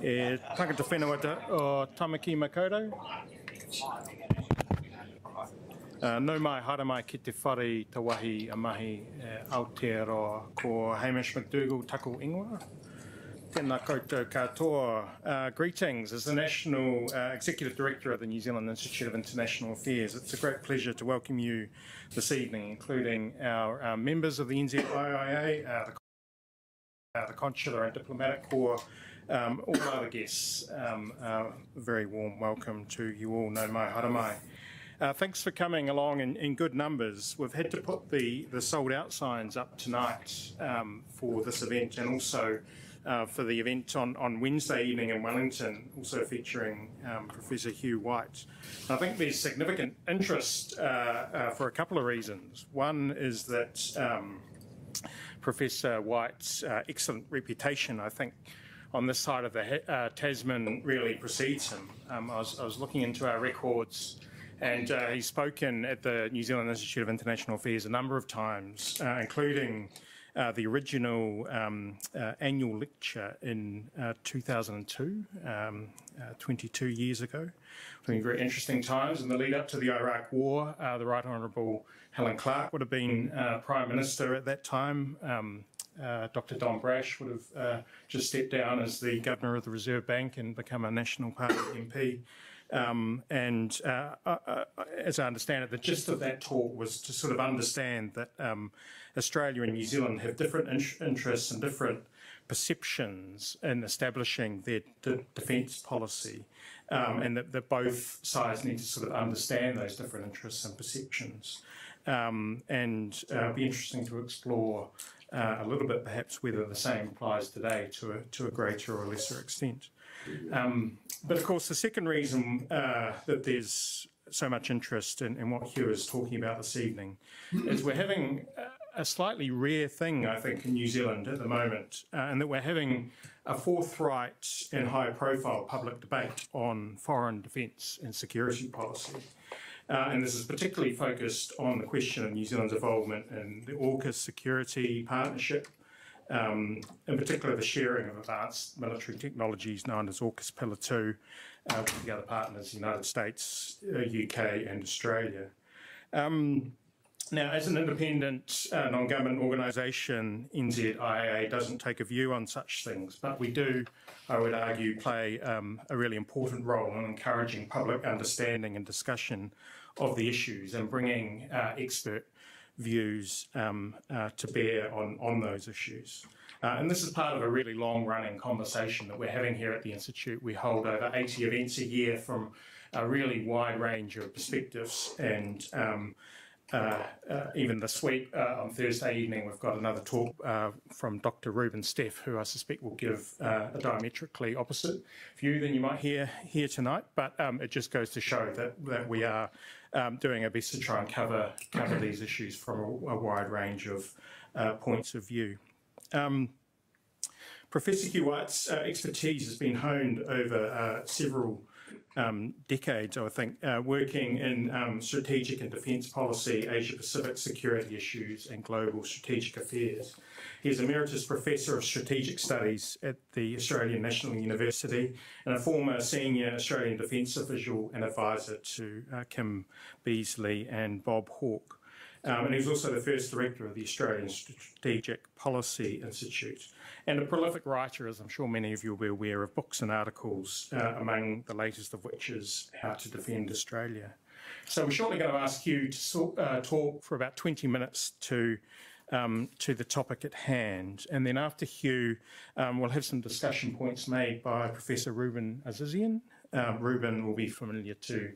Tangata whenua o Tamaki Makoto. No mai hara mai ki te whare te wahi a mahi Aotearoa ko Hamish McDougall taku ingoa. Tēnā koutou katoa. Greetings. As the National Executive Director of the New Zealand Institute of International Affairs, it's a great pleasure to welcome you this evening, including our members of the NZIIA, the Consular and Diplomatic Corps, all other guests. A very warm welcome to you all. Nau mai, hara mai. Thanks for coming along in good numbers. We've had to put the sold out signs up tonight for this event, and also for the event on Wednesday evening in Wellington, also featuring Professor Hugh White. I think there's significant interest for a couple of reasons. One is that Professor White's excellent reputation, I think, on this side of the Tasman really precedes him. I was looking into our records, and he's spoken at the New Zealand Institute of International Affairs a number of times, including the original annual lecture in 2002, 22 years ago. Been very interesting times in the lead up to the Iraq War. The Right Honourable Helen Clark would have been Prime Minister at that time. Dr. Don Brash would have just stepped down as the Governor of the Reserve Bank and become a National Party MP. As I understand it, the gist of that talk was to sort of understand that Australia and New Zealand have different interests and different perceptions in establishing their defence policy, and that both sides need to sort of understand those different interests and perceptions. It'd be interesting to explore a little bit perhaps whether the same applies today to a greater or lesser extent. But of course, the second reason that there's so much interest in what Hugh is talking about this evening is we're having a slightly rare thing, I think, in New Zealand at the moment, and that we're having a forthright and high-profile public debate on foreign defence and security policy. And this is particularly focused on the question of New Zealand's involvement in the AUKUS security partnership, in particular the sharing of advanced military technologies known as AUKUS Pillar 2 with the other partners, the United States, UK and Australia. Now, as an independent non-government organisation, NZIIA doesn't take a view on such things, but we do, I would argue, play a really important role in encouraging public understanding and discussion of the issues and bringing expert views to bear on those issues. And this is part of a really long-running conversation that we're having here at the Institute. We hold over 80 events a year from a really wide range of perspectives, and even this week, on Thursday evening, we've got another talk from Dr. Ruben Steff, who I suspect will give a diametrically opposite view than you might hear here tonight. But it just goes to show that we are doing our best to try and cover these issues from a wide range of points of view. Professor Hugh White's expertise has been honed over several decades, I think, working in strategic and defence policy, Asia-Pacific security issues and global strategic affairs. He's Emeritus Professor of Strategic Studies at the Australian National University and a former senior Australian defence official and advisor to Kim Beazley and Bob Hawke. And he was also the first director of the Australian Strategic Policy Institute, and a prolific writer, as I'm sure many of you will be aware, of books and articles, among the latest of which is How to Defend Australia. So we're shortly going to ask Hugh to talk for about 20 minutes to the topic at hand, and then after Hugh, we'll have some discussion points made by Professor Ruben Azizian. Ruben will be familiar to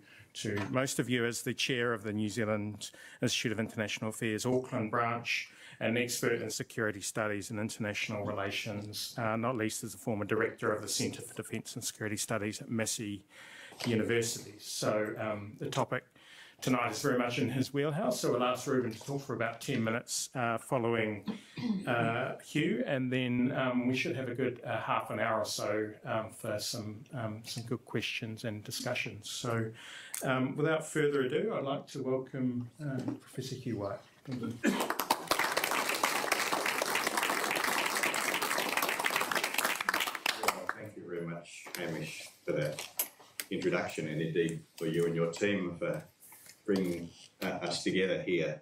most of you as the chair of the New Zealand Institute of International Affairs Auckland branch, and an expert in security studies and international relations, not least as a former director of the Centre for Defence and Security Studies at Massey University. So the topic tonight is very much in his wheelhouse, so we'll ask Ruben to talk for about 10 minutes following Hugh, and then we should have a good half an hour or so for some good questions and discussions. So without further ado, I'd like to welcome Professor Hugh White. Thank you. Thank you very much, Hamish, for that introduction, and indeed for you and your team for bringing us together here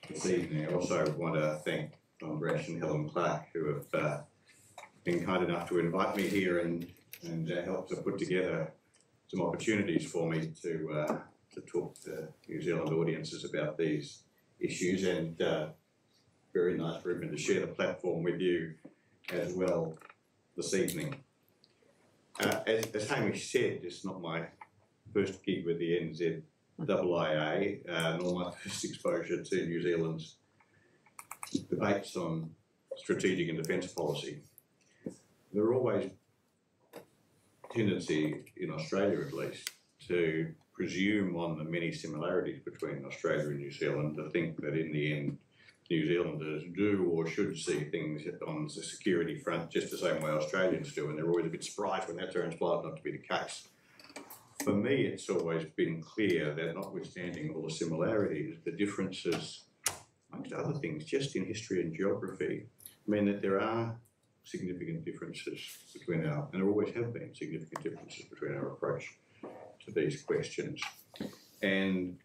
this evening. I also want to thank Don Brash and Helen Clark, who have been kind enough to invite me here and help to put together some opportunities for me to talk to New Zealand audiences about these issues, and very nice for him to share the platform with you as well this evening. As Hamish said, it's not my first gig with the NZIIA, nor my first exposure to New Zealand's debates on strategic and defence policy. There are always tendency, in Australia at least, to presume on the many similarities between Australia and New Zealand, to think that in the end New Zealanders do or should see things on the security front just the same way Australians do, and they're always a bit surprised when that turns out not to be the case. For me, it's always been clear that notwithstanding all the similarities, the differences, amongst other things, just in history and geography, mean that there are significant differences between our, and there always have been significant differences between our approach to these questions. And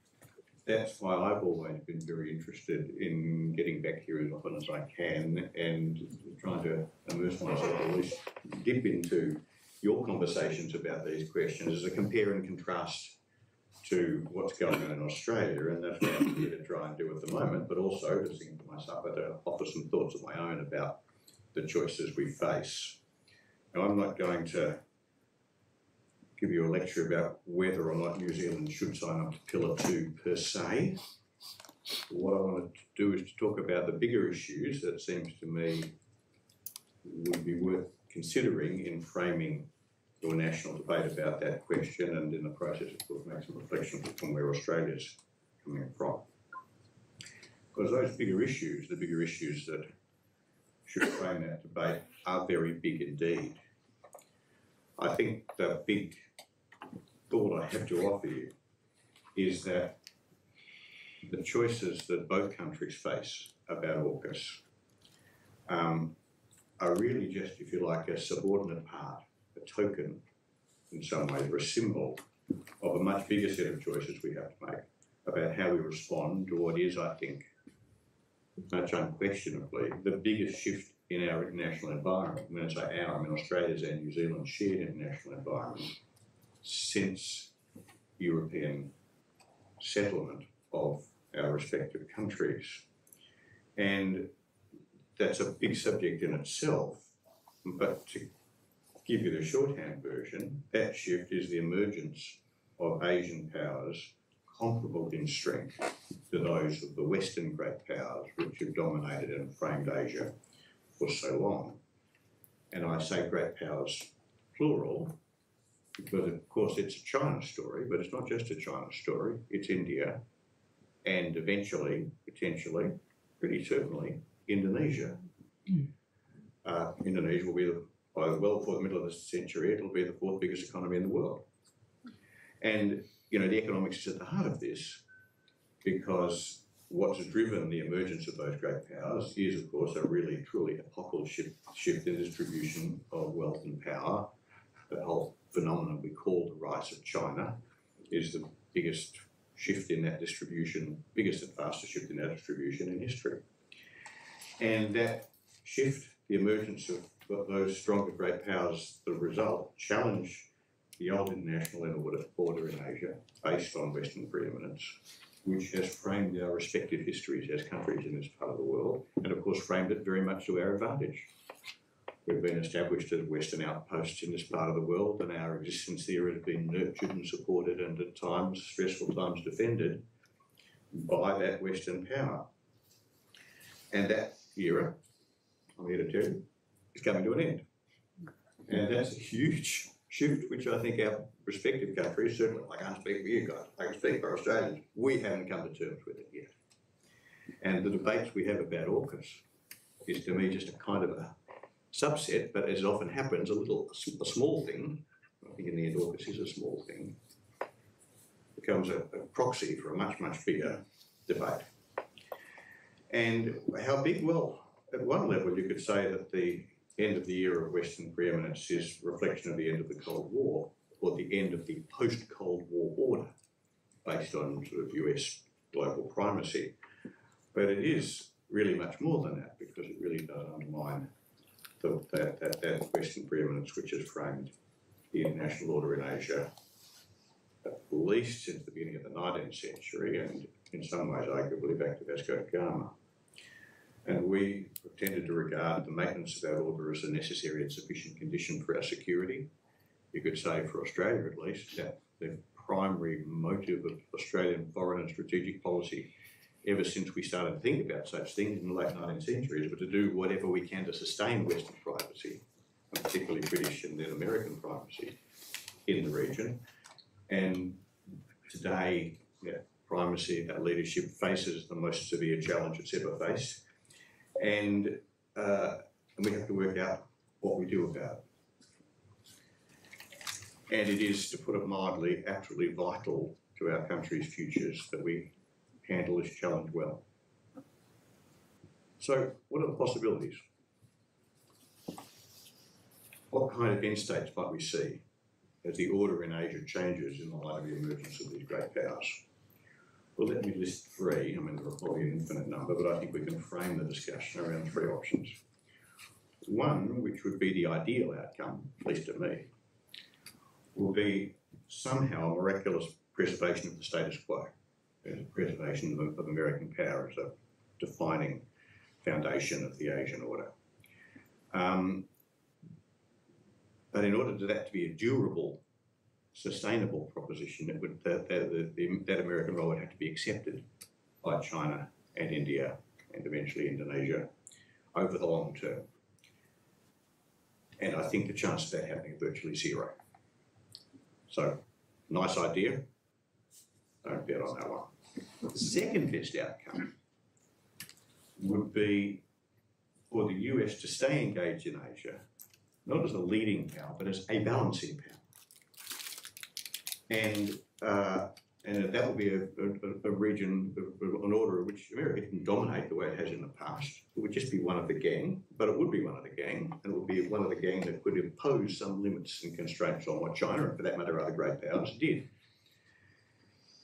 that's why I've always been very interested in getting back here as often as I can and trying to immerse myself, or at least dip into your conversations about these questions as a compare and contrast to what's going on in Australia, and that's what I'm here to try and do at the moment, but also to sing to myself, to offer some thoughts of my own about the choices we face. Now, I'm not going to give you a lecture about whether or not New Zealand should sign up to Pillar 2 per se. What I want to do is to talk about the bigger issues that seems to me would be worth considering in framing your national debate about that question, and in the process, of course, make some reflections on where Australia's coming from. Because those bigger issues, the bigger issues that should frame that debate, are very big indeed. I think the big thought I have to offer you is that the choices that both countries face about AUKUS are really just, if you like, a subordinate part, a token in some way, or a symbol of a much bigger set of choices we have to make about how we respond to what is, I think, much unquestionably, the biggest shift in our international environment. When I say our, I mean Australia's and New Zealand's shared international environment since European settlement of our respective countries. And that's a big subject in itself, but to give you the shorthand version, that shift is the emergence of Asian powers comparable in strength to those of the Western great powers which have dominated and framed Asia for so long. And I say great powers plural because, of course, it's a China story, but it's not just a China story. It's India and eventually, potentially, pretty certainly, Indonesia. Indonesia will be, well before the middle of the century, it'll be the fourth biggest economy in the world. And, you know, the economics is at the heart of this because what's driven the emergence of those great powers is, of course, a really, truly epochal shift in distribution of wealth and power. The whole phenomenon we call the rise of China is the biggest shift in that distribution, biggest and fastest shift in that distribution in history. And that shift, the emergence of those stronger great powers, the result, challenge the old international order in Asia based on Western preeminence, which has framed our respective histories as countries in this part of the world, and of course framed it very much to our advantage. We've been established as Western outposts in this part of the world, and our existence there has been nurtured and supported and at times, stressful times, defended by that Western power. And that era, I'm here to tell you, is coming to an end. And that's a huge shift, which I think our respective countries, certainly, I can't speak for you guys, I can speak for Australians, we haven't come to terms with it yet. And the debates we have about AUKUS is, to me, just a kind of a subset, but as often happens, a small thing, I think in the end AUKUS is a small thing, becomes a proxy for a much, much bigger debate. And how big? Well, at one level you could say that the end of the era of Western preeminence is a reflection of the end of the Cold War, or the end of the post-Cold War order, based on sort of US global primacy. But it is really much more than that, because it really does undermine that Western preeminence which has framed the international order in Asia, at least since the beginning of the 19th century, and in some ways arguably back to Vasco da Gama. And we tended to regard the maintenance of that order as a necessary and sufficient condition for our security. You could say, for Australia at least, that the primary motive of Australian foreign and strategic policy ever since we started to think about such things in the late 19th century was to do whatever we can to sustain Western primacy, and particularly British and then American primacy in the region. And today, primacy, that leadership faces the most severe challenge it's ever faced. And we have to work out what we do about it. And it is, to put it mildly, absolutely vital to our country's futures that we handle this challenge well. So, what are the possibilities? What kind of end states might we see as the order in Asia changes in the light of the emergence of these great powers? Well, let me list three. I mean, there are probably an infinite number, but I think we can frame the discussion around three options. One, which would be the ideal outcome, at least to me, will be somehow a miraculous preservation of the status quo, a preservation of American power as a defining foundation of the Asian order. But in order for that to be a durable, sustainable proposition, it would, that American role would have to be accepted by China and India and eventually Indonesia over the long term. And I think the chance of that happening is virtually zero. So, nice idea, don't bet on that one. The second best outcome would be for the US to stay engaged in Asia, not as a leading power, but as a balancing power. And that would be a region, an order in which America can dominate the way it has in the past. It would just be one of the gang, but it would be one of the gang, and it would be one of the gang that could impose some limits and constraints on what China, and for that matter other great powers, did.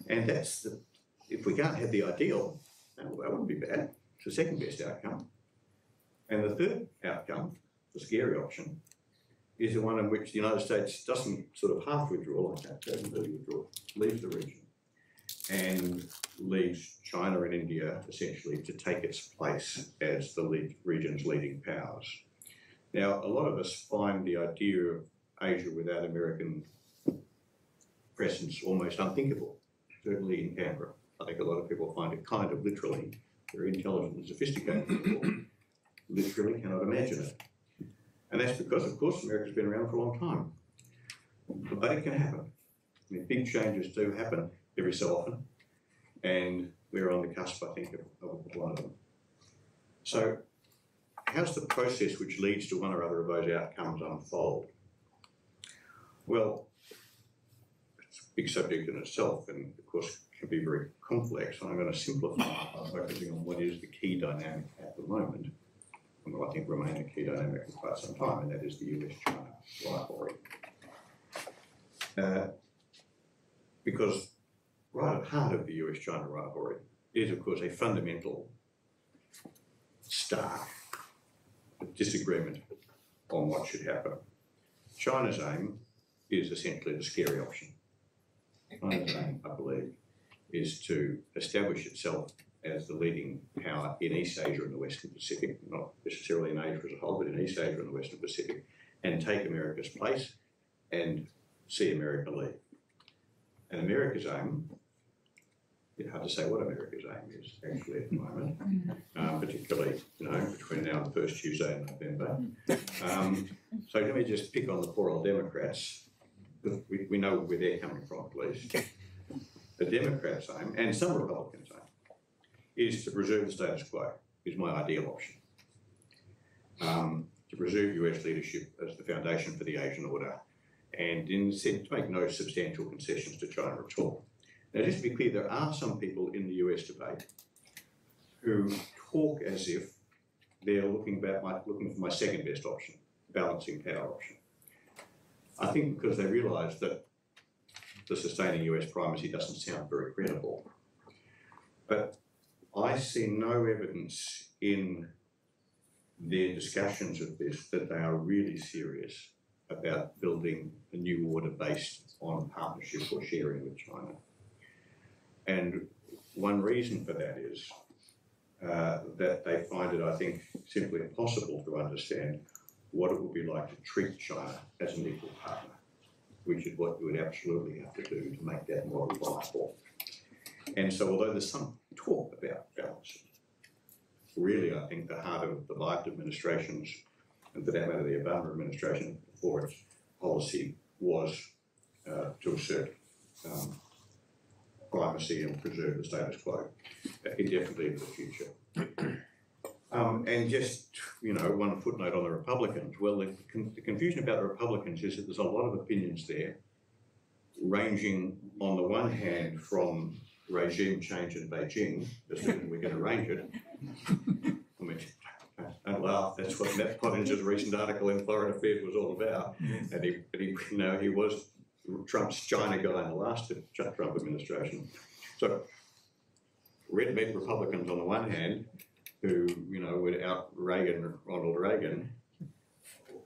And that's the, if we can't have the ideal, that wouldn't be bad. It's the second best outcome. And the third outcome, the scary option, is the one in which the United States doesn't sort of half withdraw like that, doesn't really withdraw, leaves the region, and leaves China and India essentially to take its place as the region's leading powers. Now, a lot of us find the idea of Asia without American presence almost unthinkable, certainly in Canberra. I think a lot of people find it kind of literally, very intelligent and sophisticated people, literally cannot imagine it. And that's because, of course, America's been around for a long time. But it can happen. I mean, big changes do happen every so often, and we're on the cusp, I think, of one of them. So, how's the process which leads to one or other of those outcomes unfold? Well, it's a big subject in itself, and of course, can be very complex. And I'm going to simplify it by focusing on what is the key dynamic at the moment. I think remain a key dynamic for quite some time, and that is the US-China rivalry. Because right at the heart of the US-China rivalry is, of course, a fundamental, stark disagreement on what should happen. China's aim is essentially the scary option. China's aim, I believe, is to establish itself as the leading power in East Asia and the Western Pacific, not necessarily in Asia as a whole, but in East Asia and the Western Pacific, and take America's place and see America lead. And America's aim, it's hard to say what America's aim is actually at the moment, particularly, between now and the first Tuesday in November. So let me just pick on the poor old Democrats, because we know where they're coming from at least. The Democrats' aim, and some Republicans' aim, is to preserve the status quo, is my ideal option. To preserve US leadership as the foundation for the Asian order, and instead to make no substantial concessions to China at all. Now, just to be clear, there are some people in the US debate who talk as if they're looking for my second best option, balancing power option. I think because they realise that the sustaining US primacy doesn't sound very credible. But I see no evidence in their discussions of this that they are really serious about building a new order based on partnership or sharing with China. And one reason for that is that they find it, I think, simply impossible to understand what it would be like to treat China as an equal partner, which is what you would absolutely have to do to make that model viable. And so although there's some talk about balance, really I think the heart of the Biden administration's, and for that matter the Obama administration for its policy, was to assert primacy and preserve the status quo indefinitely into the future. And just, one footnote on the Republicans. Well, the confusion about the Republicans is that there's a lot of opinions there, ranging on the one hand from regime change in Beijing, assuming we can arrange it. I mean, don't laugh, that's what Matt Pottinger's recent article in Foreign Affairs was all about. And he was Trump's China guy in the last Trump administration. So, red meat Republicans on the one hand, who, would out Ronald Reagan,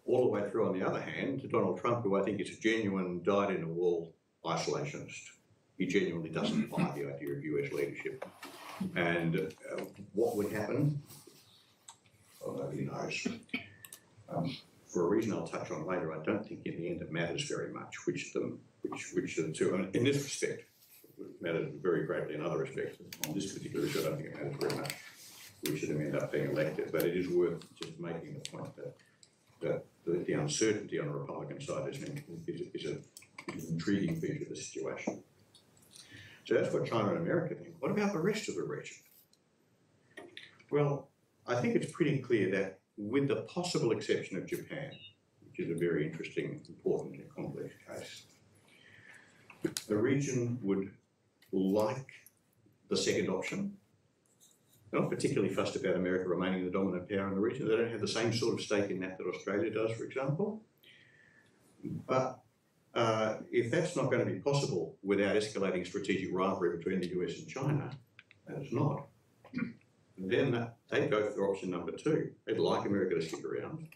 all the way through on the other hand to Donald Trump, who I think is a genuine dyed-in-the-wall isolationist. He genuinely doesn't buy the idea of US leadership. And what would happen? Well, nobody knows. For a reason I'll touch on later, I don't think in the end it matters very much which of the two. And in this respect, it matters very greatly in other respects. On this particular issue, I don't think it matters very much which of them end up being elected. But it is worth just making the point that the uncertainty on the Republican side is an intriguing feature of the situation. So that's what China and America think. What about the rest of the region? Well, I think it's pretty clear that with the possible exception of Japan, which is a very interesting, important and complex case, the region would like the second option. They're not particularly fussed about America remaining the dominant power in the region. They don't have the same sort of stake in that Australia does, for example. But if that's not going to be possible without escalating strategic rivalry between the US and China, and it's not, then they go for option number two. They'd like America to stick around,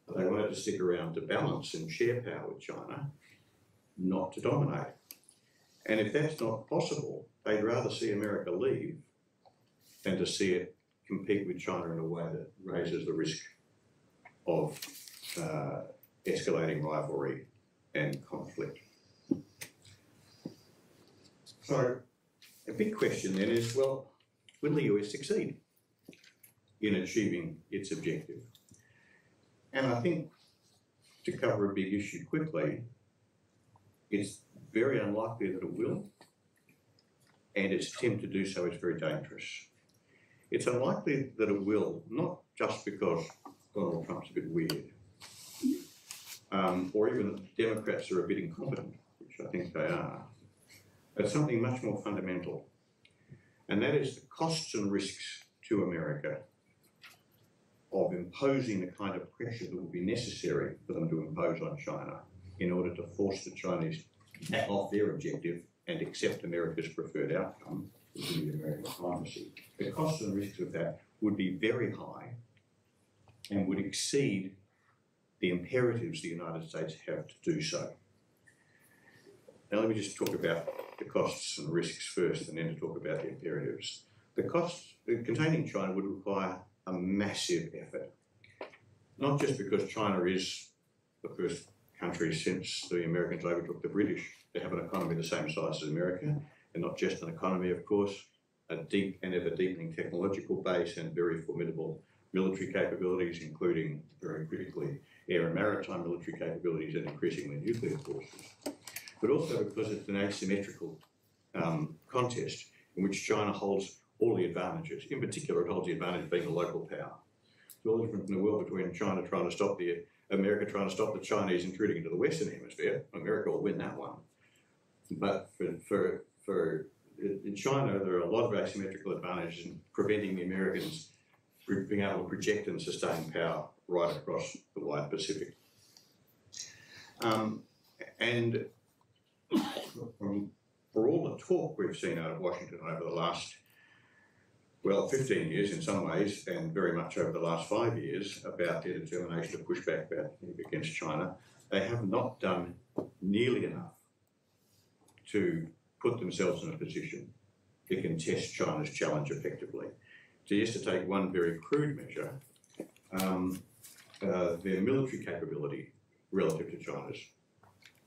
but they wanted to stick around to balance and share power with China, not to dominate. And if that's not possible, they'd rather see America leave than to see it compete with China in a way that raises the risk of escalating rivalry and conflict. So a big question then is, well, will the US succeed in achieving its objective? And I think, to cover a big issue quickly, it's very unlikely that it will, and its attempt to do so is very dangerous. It's unlikely that it will, not just because Donald Trump's a bit weird, or even that the Democrats are a bit incompetent, which I think they are, but something much more fundamental. And that is the costs and risks to America of imposing the kind of pressure that would be necessary for them to impose on China in order to force the Chinese to back off their objective and accept America's preferred outcome, which would be American diplomacy. The costs and risks of that would be very high and would exceed the imperatives the United States have to do so. Now let me just talk about the costs and risks first, and then to talk about the imperatives. The costs containing China would require a massive effort, not just because China is the first country since the Americans overtook the British to have an economy the same size as America, and not just an economy, of course, a deep and ever-deepening technological base and very formidable military capabilities, including, very critically, air and maritime military capabilities and increasingly nuclear forces, but also because it's an asymmetrical contest in which China holds all the advantages. In particular, it holds the advantage of being a local power. It's all different in the world between China trying to stop America trying to stop the Chinese intruding into the Western Hemisphere. America will win that one. But in China, there are a lot of asymmetrical advantages in preventing the Americans being able to project and sustain power right across the wide Pacific. And for all the talk we've seen out of Washington over the last, well, 15 years in some ways, and very much over the last 5 years about their determination to push back against China, they have not done nearly enough to put themselves in a position to contest China's challenge effectively. So just to take one very crude measure, their military capability relative to China's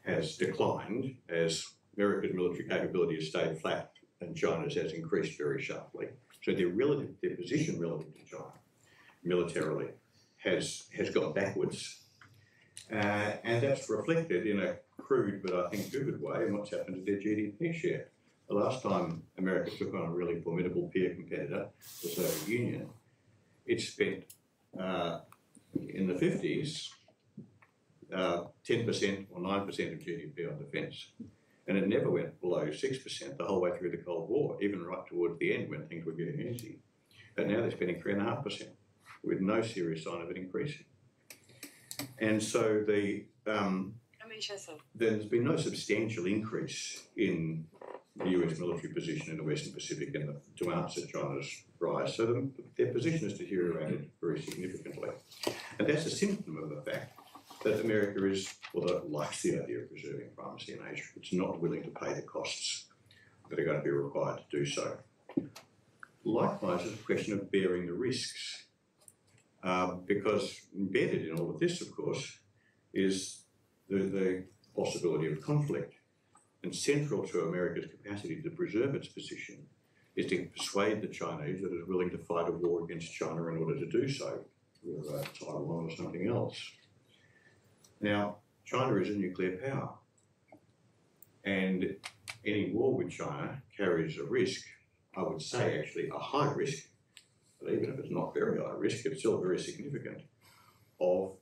has declined as America's military capability has stayed flat and China's has increased very sharply. So their position relative to China militarily has gone backwards. And that's reflected in a crude but I think vivid way in what's happened to their GDP share. The last time America took on a really formidable peer competitor, the Soviet Union, it spent in the 50s 10% or 9% of GDP on defence. And it never went below 6% the whole way through the Cold War, even right towards the end when things were getting easy. But now they're spending 3.5% with no serious sign of it increasing. And so there's been no substantial increase in the US military position in the Western Pacific and to answer China's rise. So their position has deteriorated very significantly. And that's a symptom of the fact that America is, although it likes the idea of preserving primacy in Asia, it's not willing to pay the costs that are going to be required to do so. Likewise, it's a question of bearing the risks, because embedded in all of this, of course, is the possibility of conflict. And central to America's capacity to preserve its position is to persuade the Chinese that it's willing to fight a war against China in order to do so, whether Taiwan or something else. Now, China is a nuclear power, and any war with China carries a risk, I would say actually a high risk, but even if it's not very high risk, it's still very significant, of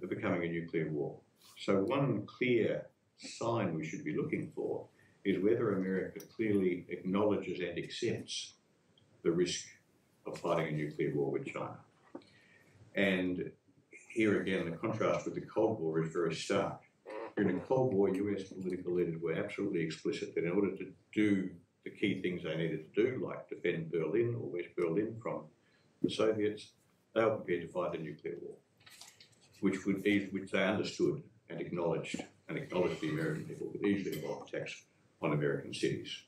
becoming a nuclear war. So one clear sign we should be looking for is whether America clearly acknowledges and accepts the risk of fighting a nuclear war with China. And here again, the contrast with the Cold War is very stark. During the Cold War, US political leaders were absolutely explicit that in order to do the key things they needed to do, like defend Berlin or West Berlin from the Soviets, they were prepared to fight a nuclear war, which they understood and acknowledged the American people could easily involve attacks on American cities.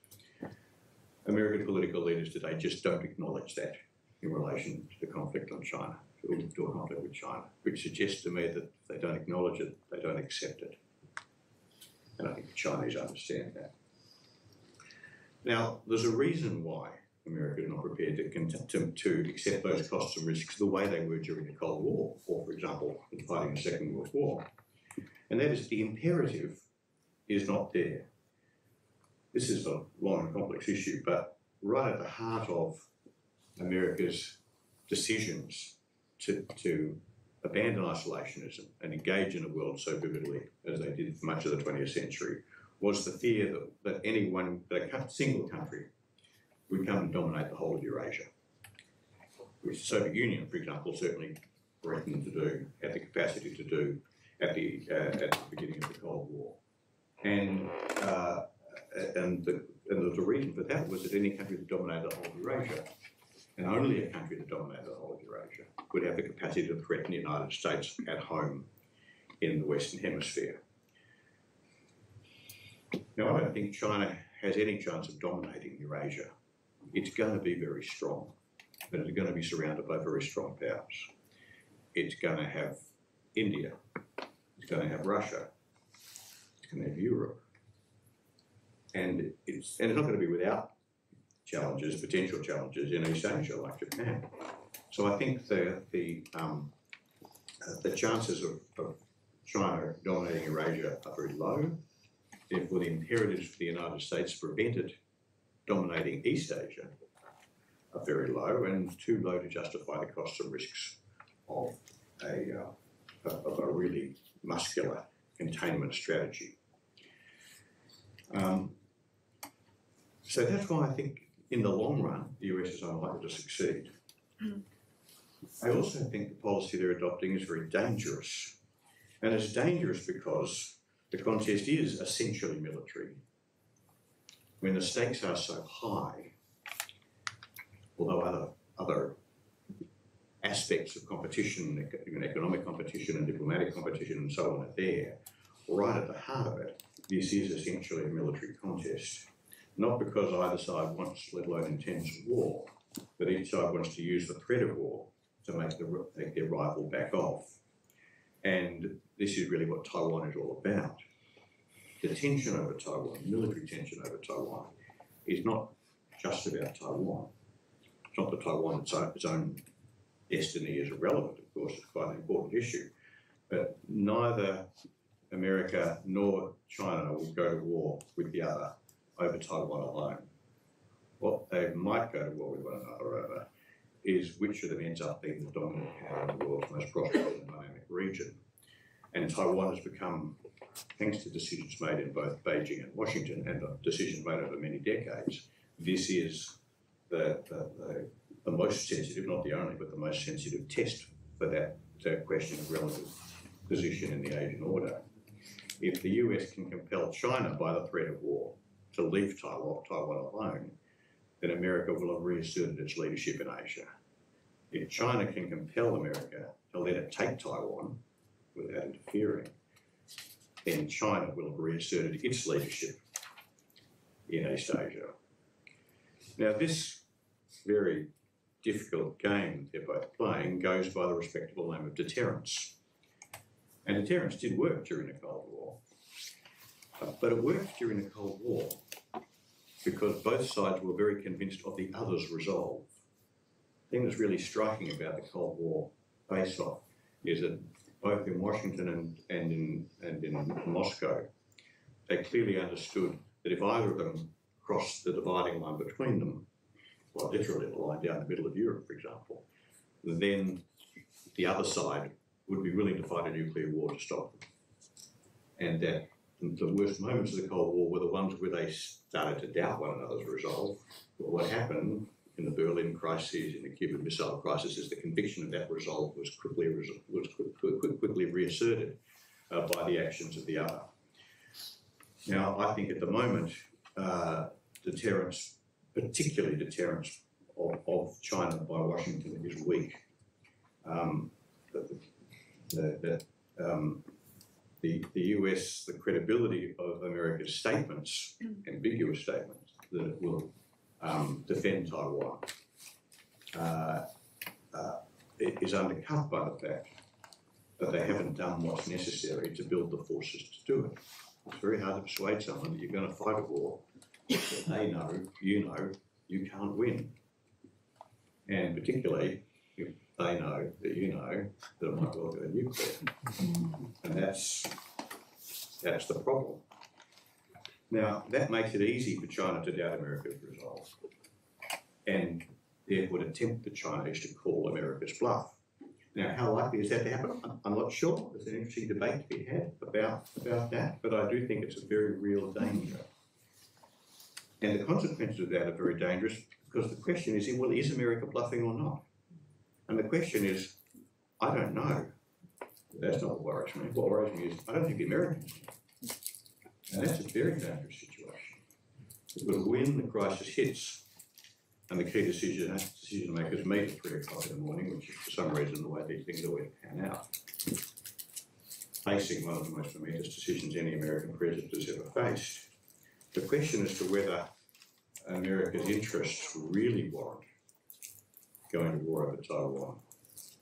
American political leaders today just don't acknowledge that in relation to the conflict on China, to a conflict with China, which suggests to me that if they don't acknowledge it, they don't accept it. And I think the Chinese understand that. Now, there's a reason why America is not prepared to accept those costs and risks the way they were during the Cold War, or, for example, in fighting the Second World War. And that is the imperative is not there. This is a long and complex issue, but right at the heart of America's decisions to abandon isolationism and engage in a world so vividly as they did for much of the 20th century was the fear that a single country would come and dominate the whole of Eurasia, which the Soviet Union, for example, certainly threatened to do, had the capacity to do at the beginning of the Cold War. And the reason for that was that any country that dominated the whole of Eurasia, and only a country that dominated the whole of Eurasia, would have the capacity to threaten the United States at home in the Western Hemisphere. Now, I don't think China has any chance of dominating Eurasia. It's going to be very strong, but it's going to be surrounded by very strong powers. It's going to have India, it's going to have Russia, it's going to have Europe, and it's not going to be without challenges, potential challenges in East Asia like Japan. So I think the chances of China dominating Eurasia are very low. Therefore, the imperatives for the United States to prevent it dominating East Asia are very low and too low to justify the costs and risks of a really muscular containment strategy. So that's why I think in the long run, the US is unlikely to succeed. I also think the policy they're adopting is very dangerous. And it's dangerous because the contest is essentially military. When the stakes are so high, although other aspects of competition, economic competition and diplomatic competition and so on are there, right at the heart of it, this is essentially a military contest. Not because either side wants, let alone intends, war, but each side wants to use the threat of war to make their rival back off. And this is really what Taiwan is all about. The tension over Taiwan, military tension over Taiwan, is not just about Taiwan. It's not that Taiwan its own destiny is irrelevant, of course, it's quite an important issue. But neither America nor China will go to war with the other over Taiwan alone. What they might go to war with one another over is which of them ends up being the dominant power in the world's most prosperous and dynamic region. And Taiwan has become, thanks to decisions made in both Beijing and Washington, and decisions made over many decades, this is the most sensitive, not the only, but the most sensitive test for that question of relative position in the Asian order. If the US can compel China by the threat of war to leave Taiwan alone, then America will have reasserted its leadership in Asia. If China can compel America to let it take Taiwan without interfering, then China will have reasserted its leadership in East Asia. Now, this very difficult game they're both playing goes by the respectable name of deterrence. And deterrence did work during the Cold War. But it worked during the Cold War because both sides were very convinced of the other's resolve. The thing that's really striking about the Cold War face-off is that both in Washington and in Moscow, they clearly understood that if either of them crossed the dividing line between them, well, literally the line down the middle of Europe, for example, then the other side would be willing to fight a nuclear war to stop them. And that the worst moments of the Cold War were the ones where they started to doubt one another's resolve. But what happened in the Berlin crisis, in the Cuban Missile Crisis, is the conviction of that resolve was quickly reasserted by the actions of the other. Now, I think at the moment, deterrence, particularly deterrence of China by Washington, is weak. The US, the credibility of America's statements, ambiguous statements, that it will defend Taiwan, is undercut by the fact that they haven't done what's necessary to build the forces to do it. It's very hard to persuade someone that you're going to fight a war that they know you can't win. And particularly if they know that you know that it might well go nuclear. And that's the problem. Now, that makes it easy for China to doubt America's resolve and therefore to tempt the Chinese to call America's bluff. Now, how likely is that to happen? I'm not sure. There's an interesting debate to be had about that, but I do think it's a very real danger. And the consequences of that are very dangerous because the question is, well, is America bluffing or not? And the question is, I don't know. That's not what worries me. What worries me is, I don't think the Americans know. And that's a very dangerous situation. Because when the crisis hits, and the key decision makers meet at 3 o'clock in the morning, which is for some reason the way these things always pan out, facing one of the most momentous decisions any American president has ever faced, the question as to whether America's interests really warrant going to war over Taiwan,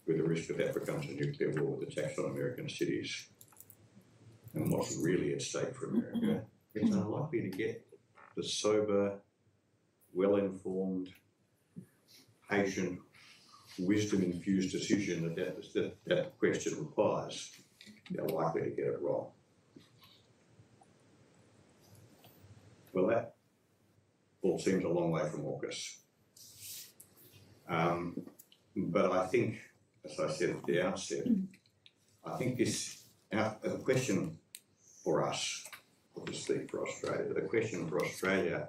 with the risk that that becomes a nuclear war with attacks on American cities, and what's really at stake for America, it's unlikely to get the sober, well-informed, patient, wisdom-infused decision that question requires. They're likely to get it wrong. Well, that all seems a long way from AUKUS. But I think, as I said at the outset, I think the question for us, I'll just speak for Australia, the question for Australia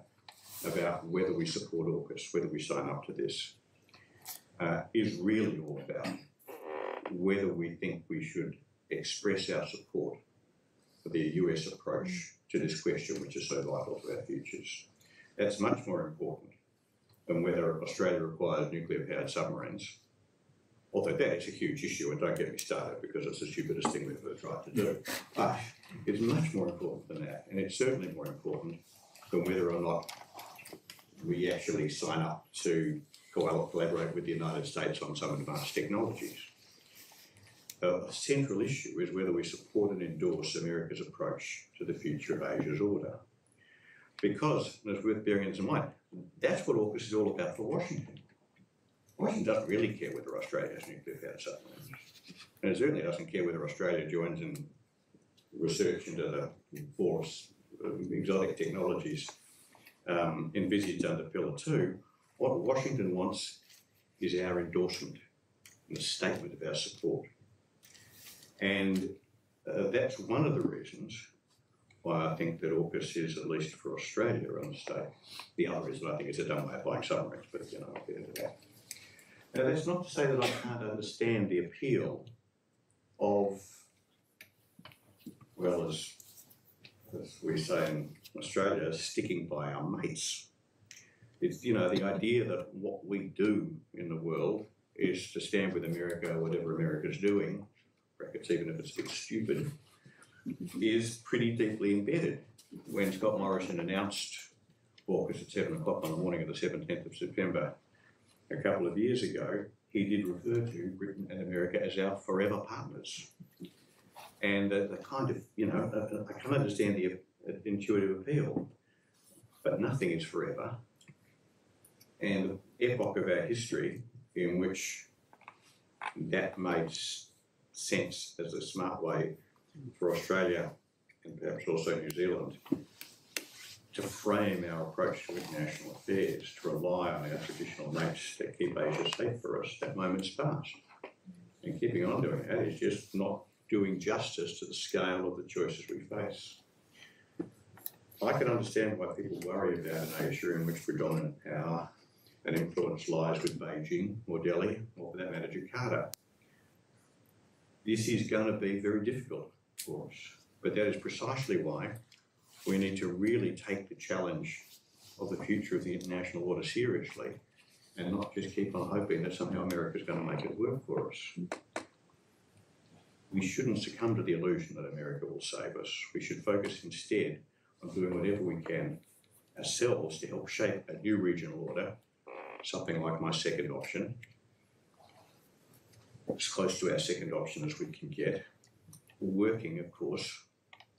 about whether we support AUKUS, whether we sign up to this, is really all about whether we think we should express our support for the US approach to this question, which is so vital to our futures. That's much more important than whether Australia requires nuclear-powered submarines, although that is a huge issue, and don't get me started because it's the stupidest thing we've ever tried to do. But it's much more important than that, and it's certainly more important than whether or not we actually sign up to collaborate with the United States on some advanced technologies. A central issue is whether we support and endorse America's approach to the future of Asia's order. Because, and it's worth bearing in mind, that's what AUKUS is all about for Washington. Washington doesn't really care whether Australia has nuclear-powered submarines. And it certainly doesn't care whether Australia joins in research into the force exotic technologies envisaged under Pillar 2. What Washington wants is our endorsement and a statement of our support. And that's one of the reasons why I think that AUKUS is, at least for Australia, a mistake. The other reason I think it's a dumb way of buying submarines, but you know, I'll get into that. Now, that's not to say that I can't understand the appeal of, well, as we say in Australia, sticking by our mates. It's, you know, the idea that what we do in the world is to stand with America, whatever America's doing, brackets, even if it's a bit stupid, is pretty deeply embedded. When Scott Morrison announced AUKUS at 7 o'clock on the morning of the 17th of September a couple of years ago, he did refer to Britain and America as our forever partners. And the kind of, you know, I can understand the intuitive appeal, but nothing is forever. And the epoch of our history in which that made sense as a smart way for Australia and perhaps also New Zealand to frame our approach to international affairs, to rely on our traditional mates that keep Asia safe for us, that moment's past. And keeping on doing that is just not doing justice to the scale of the choices we face. I can understand why people worry about an Asia in which predominant power and influence lies with Beijing or Delhi, or for that matter, Jakarta. This is going to be very difficult for us, but that is precisely why we need to really take the challenge of the future of the international order seriously and not just keep on hoping that somehow America is going to make it work for us. We shouldn't succumb to the illusion that America will save us. We should focus instead on doing whatever we can ourselves to help shape a new regional order, something like my second option, as close to our second option as we can get, working, of course,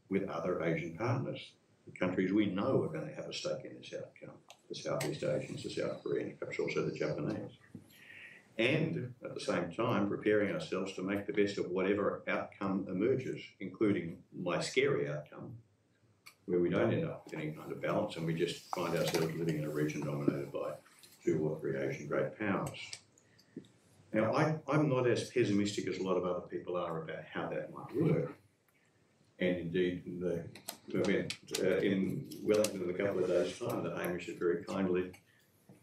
with other Asian partners, the countries we know are going to have a stake in this outcome, the Southeast Asians, the South Koreans, perhaps also the Japanese. And at the same time, preparing ourselves to make the best of whatever outcome emerges, including my scary outcome, where we don't end up with any kind of balance and we just find ourselves living in a region dominated by 2 or 3 Asian great powers. Now, I'm not as pessimistic as a lot of other people are about how that might work. And indeed, in the event in Wellington in a couple of days' time, that Hamish is very kindly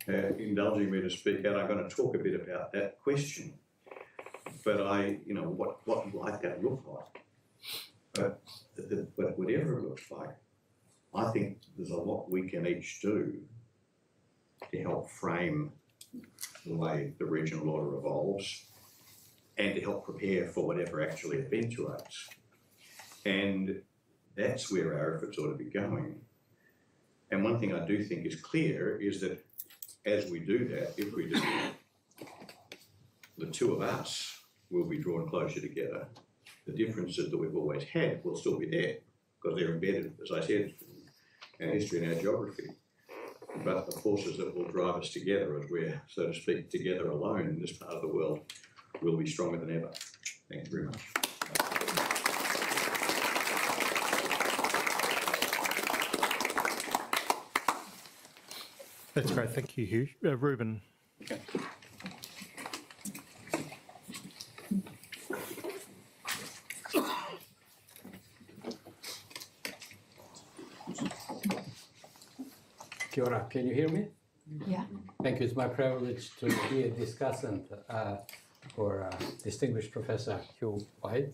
indulging me to speak out, I'm going to talk a bit about that question. But what might that look like? But whatever it looks like, I think there's a lot we can each do to help frame the way the regional order evolves and to help prepare for whatever actually eventuates. And that's where our efforts ought to be going. And one thing I do think is clear is that as we do that, if we do, the two of us will be drawn closer together. The differences that we've always had will still be there because they're embedded, as I said, in our history and our geography. But the forces that will drive us together as we're, so to speak, together alone in this part of the world will be stronger than ever. Thank you very much. That's great. Thank you, Hugh. Ruben. Okay. Kia ora, can you hear me? Yeah. Thank you. It's my privilege to be a discussant for distinguished Professor Hugh White.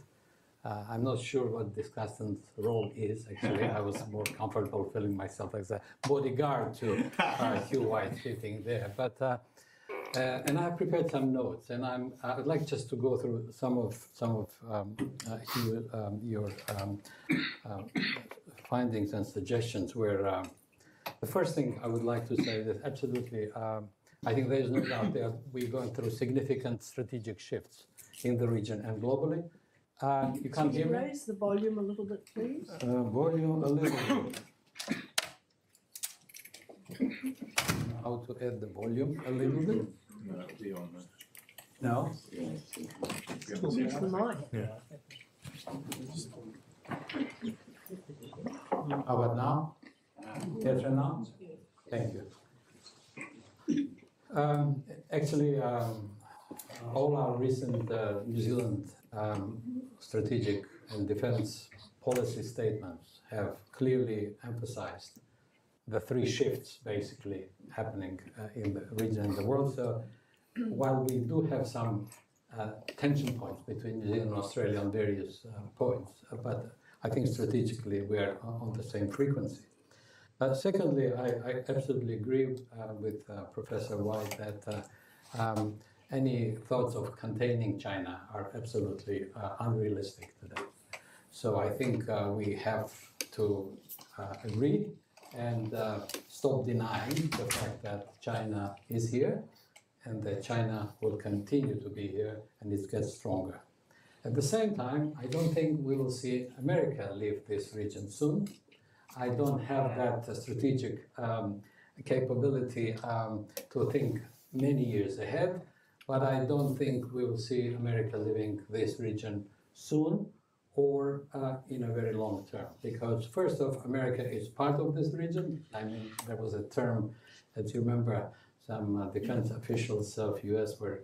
I'm not sure what discussant's role is, actually. I was more comfortable feeling myself as a bodyguard to Hugh White sitting there. But and I have prepared some notes, and I would like just to go through some of your findings and suggestions. Where the first thing I would like to say is absolutely, I think there is no doubt that we're going through significant strategic shifts in the region and globally. You can't hear me? Could you raise the volume a little bit, please? Volume a little bit. How to add the volume a little bit? No? Use the mic. How about now? Better now? Thank you. Actually, all our recent New Zealand strategic and defense policy statements have clearly emphasized the three shifts basically happening in the region and the world. So while we do have some tension points between New Zealand and Australia on various points, but I think strategically we are on the same frequency. Secondly, I absolutely agree with Professor White that any thoughts of containing China are absolutely unrealistic today. So I think we have to agree and stop denying the fact that China is here and that China will continue to be here and it gets stronger. At the same time, I don't think we will see America leave this region soon. I don't have that strategic capability to think many years ahead, but I don't think we will see America leaving this region soon or in a very long term. Because first off, America is part of this region. I mean, there was a term, as you remember, some defense officials of US were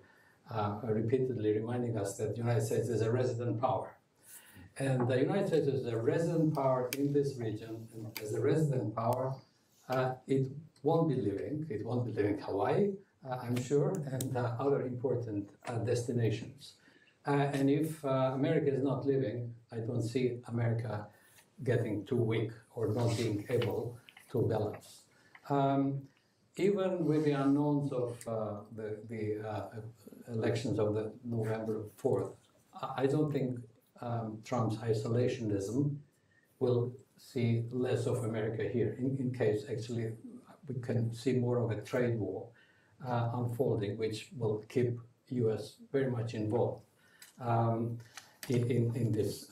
repeatedly reminding us that the United States is a resident power. And the United States is a resident power in this region, and as a resident power, it won't be leaving Hawaii, I'm sure, and other important destinations. And if America is not leaving, I don't see America getting too weak or not being able to balance. Even with the unknowns of the elections of the November 4th, I don't think Trump's isolationism will see less of America here. In case, actually, we can see more of a trade war unfolding, which will keep US very much involved in this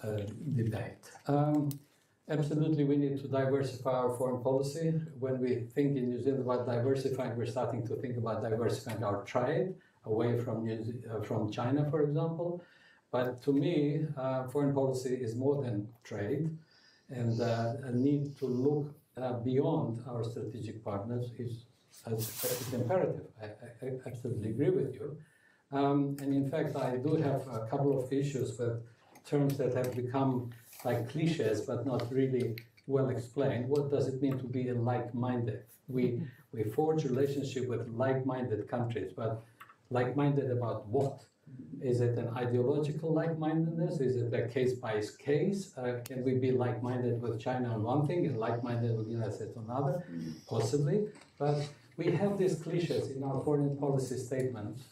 debate. Absolutely, we need to diversify our foreign policy. When we think in New Zealand about diversifying, we're starting to think about diversifying our trade away from China, for example. But to me, foreign policy is more than trade, and a need to look beyond our strategic partners is imperative. I absolutely agree with you. And in fact, I do have a couple of issues with terms that have become like cliches, but not really well explained. What does it mean to be like-minded? We forge relationship with like-minded countries, but like-minded about what? Is it an ideological like-mindedness? Is it a case-by-case? Can we be like-minded with China on one thing and like-minded with the United States on another? Possibly. But we have these cliches in our foreign policy statements.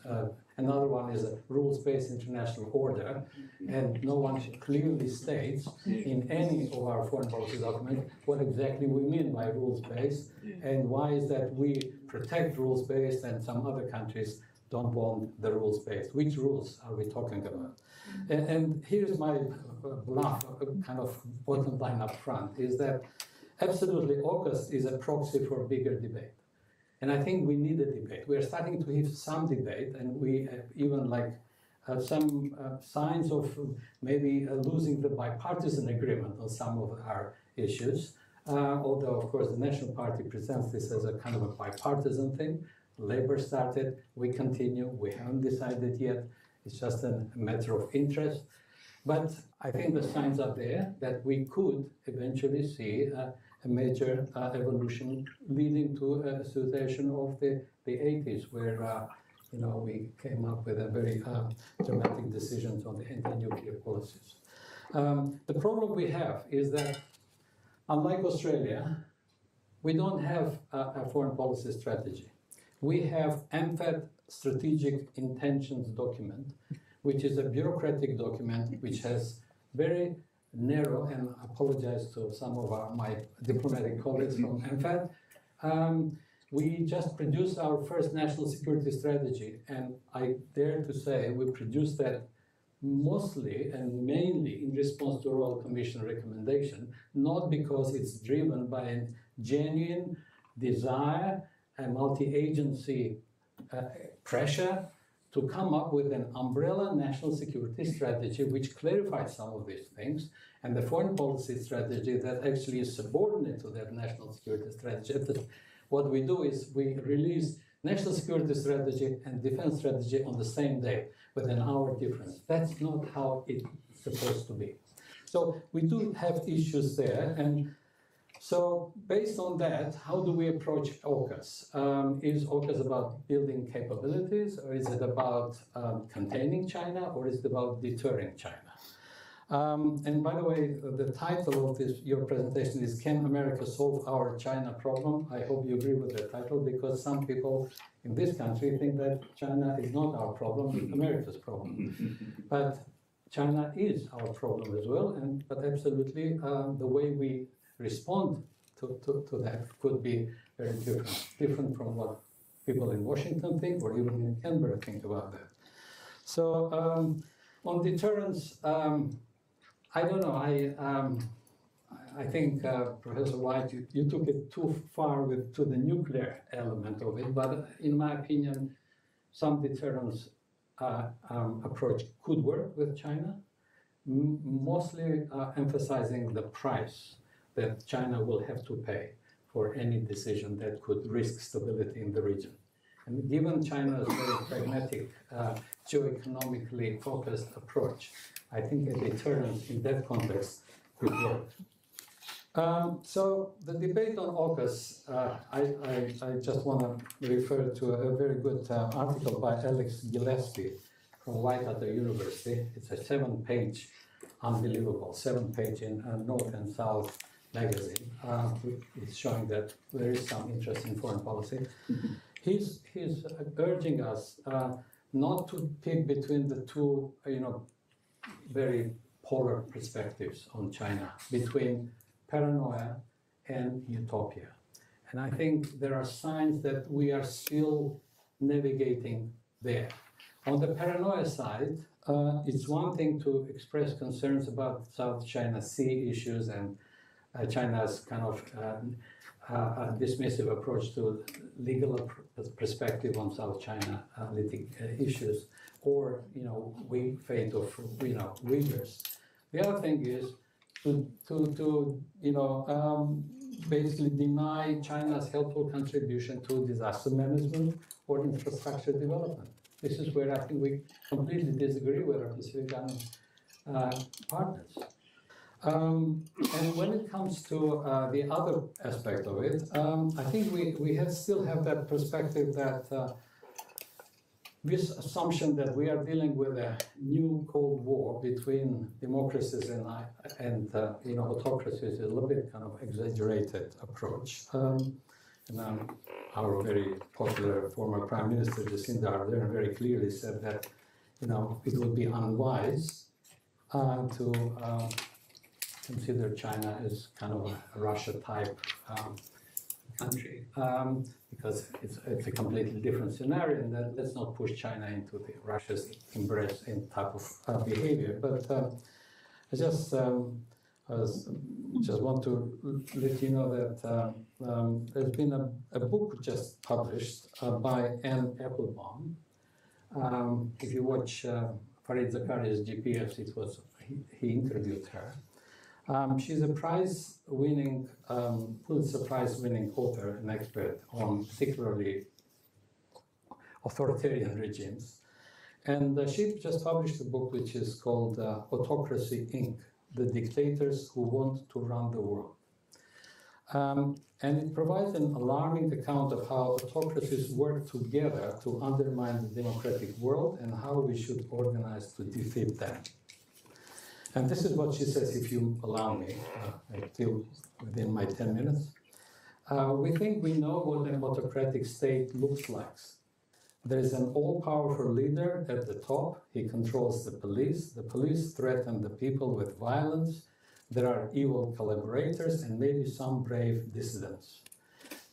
Another one is a rules-based international order, and no one clearly states in any of our foreign policy documents what exactly we mean by rules-based, and why is that we protect rules-based and some other countries don't want the rules-based. Which rules are we talking about? And here's my bluff, kind of bottom line up front, is that absolutely AUKUS is a proxy for bigger debate. And I think we need a debate. We're starting to have some debate, and we even like some signs of maybe losing the bipartisan agreement on some of our issues. Although, of course, the National Party presents this as a kind of a bipartisan thing. Labour started, we continue, we haven't decided yet. It's just a matter of interest. But I think the signs are there that we could eventually see a major evolution leading to a situation of the 80s where we came up with a very dramatic decisions on the anti-nuclear policies. The problem we have is that, unlike Australia, we don't have a foreign policy strategy. We have MFAT Strategic Intentions document, which is a bureaucratic document which has very narrow, and I apologize to some of my diplomatic colleagues from MFAT. We just produced our first national security strategy, and I dare to say we produced that mostly and mainly in response to a Royal Commission recommendation, not because it's driven by a genuine desire and multi-agency pressure to come up with an umbrella national security strategy which clarifies some of these things, and the foreign policy strategy that actually is subordinate to that national security strategy. What we do is we release national security strategy and defense strategy on the same day with an hour difference. That's not how it's supposed to be. So we do have issues there, and so based on that, how do we approach AUKUS? Is AUKUS about building capabilities, or is it about containing China, or is it about deterring China? And by the way, the title of your presentation is "Can America Solve Our China Problem?" I hope you agree with the title, because some people in this country think that China is not our problem, it's America's problem. But China is our problem as well, but absolutely the way we respond to that could be very different from what people in Washington think, or even in Canberra think about that. So on deterrence, I don't know. I think Professor White, you took it too far to the nuclear element of it. But in my opinion, some deterrence approach could work with China, mostly emphasizing the price that China will have to pay for any decision that could risk stability in the region. And given China's very pragmatic, geo-economically focused approach, I think a deterrence in that context could work. So the debate on AUKUS, I just want to refer to a very good article by Alex Gillespie from Waikato University. It's a 7-page, unbelievable, 7-page in North and South magazine. It's showing that there is some interest in foreign policy. He's urging us not to pick between the two, very polar perspectives on China, between paranoia and utopia. And I think there are signs that we are still navigating there. On the paranoia side, it's one thing to express concerns about South China Sea issues and China's kind of dismissive approach to legal perspective on South China issues, or weak fate of Uyghurs. The other thing is to basically deny China's helpful contribution to disaster management or infrastructure development. This is where I think we completely disagree with our Pacific Island partners. And when it comes to the other aspect of it, I think we still have that perspective that this assumption that we are dealing with a new Cold War between democracies and autocracies is a little bit kind of exaggerated approach. And our very popular former Prime Minister Jacinda Ardern very clearly said that it would be unwise to consider China as kind of a Russia-type country, because it's a completely different scenario, and that let's not push China into Russia's embrace in type of behavior. But I just want to let you know that there's been a book just published by Anne Applebaum. If you watch Fareed Zakaria's GPS, he interviewed her. She's a prize-winning, Pulitzer Prize-winning author and expert on particularly authoritarian regimes. And she just published a book which is called Autocracy, Inc., The Dictators Who Want to Run the World. And it provides an alarming account of how autocracies work together to undermine the democratic world and how we should organize to defeat them. And this is what she says, if you allow me, I'm still within my 10 minutes. We think we know what an autocratic state looks like. There is an all-powerful leader at the top. He controls the police. The police threaten the people with violence. There are evil collaborators and maybe some brave dissidents.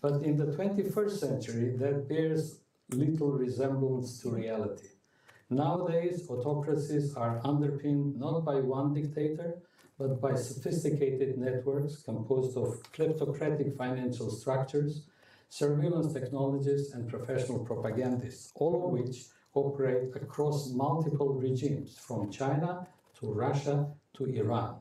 But in the 21st century, that bears little resemblance to reality. Nowadays, autocracies are underpinned not by one dictator, but by sophisticated networks composed of kleptocratic financial structures, surveillance technologies, and professional propagandists, all of which operate across multiple regimes, from China to Russia to Iran.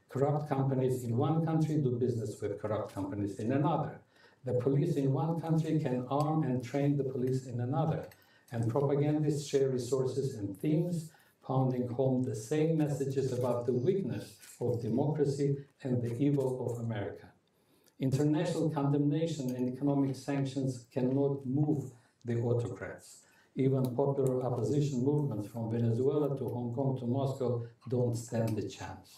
Corrupt companies in one country do business with corrupt companies in another. The police in one country can arm and train the police in another. And propagandists share resources and themes, pounding home the same messages about the weakness of democracy and the evil of America. International condemnation and economic sanctions cannot move the autocrats. Even popular opposition movements from Venezuela to Hong Kong to Moscow don't stand a chance.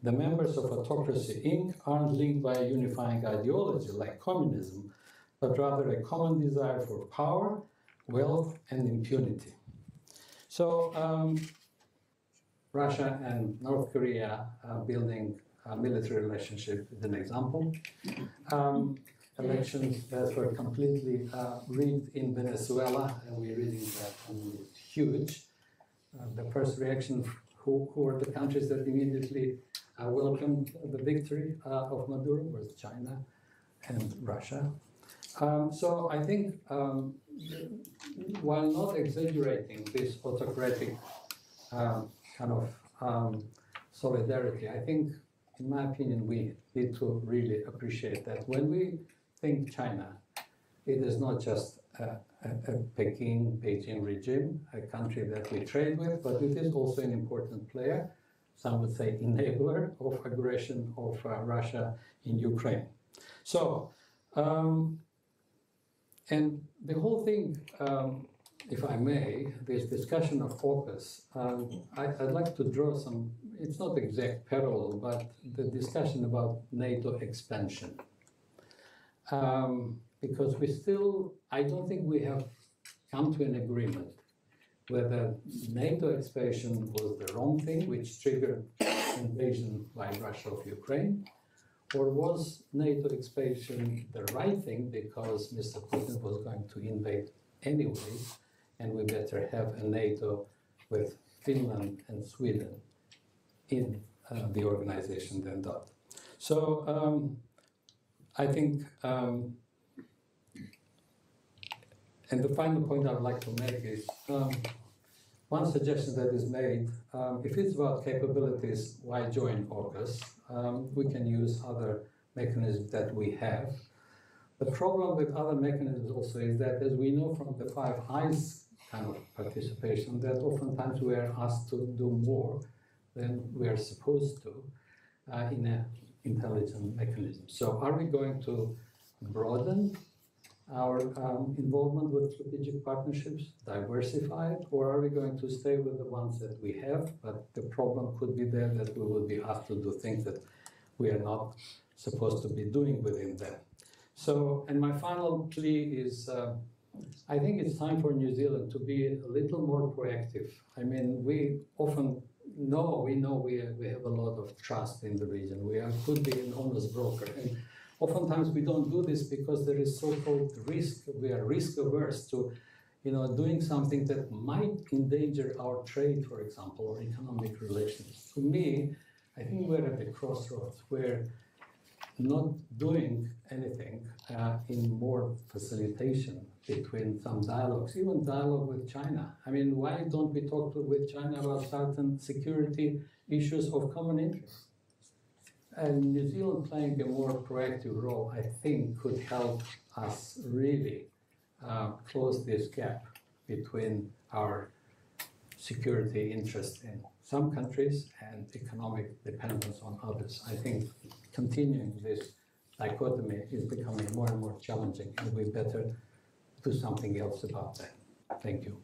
The members of Autocracy Inc. aren't linked by a unifying ideology like communism, but rather a common desire for power, wealth, and impunity. So Russia and North Korea building a military relationship is an example. Elections that were completely rigged in Venezuela, and we're reading that, and it's huge. The first reaction, who were the countries that immediately welcomed the victory of Maduro, was China and Russia. So I think, while not exaggerating this autocratic kind of solidarity, I think, in my opinion, we need to really appreciate that when we think China, it is not just a Beijing regime, a country that we trade with, but it is also an important player, some would say enabler of aggression of Russia in Ukraine. So, and the whole thing, if I may, this discussion of AUKUS, I'd like to draw some, it's not exact parallel, but the discussion about NATO expansion. Because we still, I don't think we have come to an agreement whether NATO expansion was the wrong thing, which triggered invasion by Russia of Ukraine, or was NATO expansion the right thing because Mr. Putin was going to invade anyway, and we better have a NATO with Finland and Sweden in the organization than that. So I think, and the final point I would like to make is, one suggestion that is made, if it's about capabilities, why join AUKUS? We can use other mechanisms that we have. The problem with other mechanisms also is that, as we know from the Five Eyes kind of participation, that oftentimes we are asked to do more than we are supposed to in an intelligent mechanism. So are we going to broaden our involvement with strategic partnerships, diversify it, or are we going to stay with the ones that we have? But the problem could be there that we will be asked to do things that we are not supposed to be doing within them. So, and my final plea is, I think it's time for New Zealand to be a little more proactive. I mean, we often know, we have a lot of trust in the region. We could be an honest broker. And oftentimes we don't do this because there is so-called risk. We are risk averse to, doing something that might endanger our trade, for example, or economic relations. To me, I think we're at the crossroads where not doing anything in more facilitation between some dialogues, even dialogue with China. I mean, why don't we talk with China about certain security issues of common interest? And New Zealand playing a more proactive role, I think, could help us really close this gap between our security interest in some countries and economic dependence on others. I think continuing this dichotomy is becoming more and more challenging, and we better do something else about that. Thank you.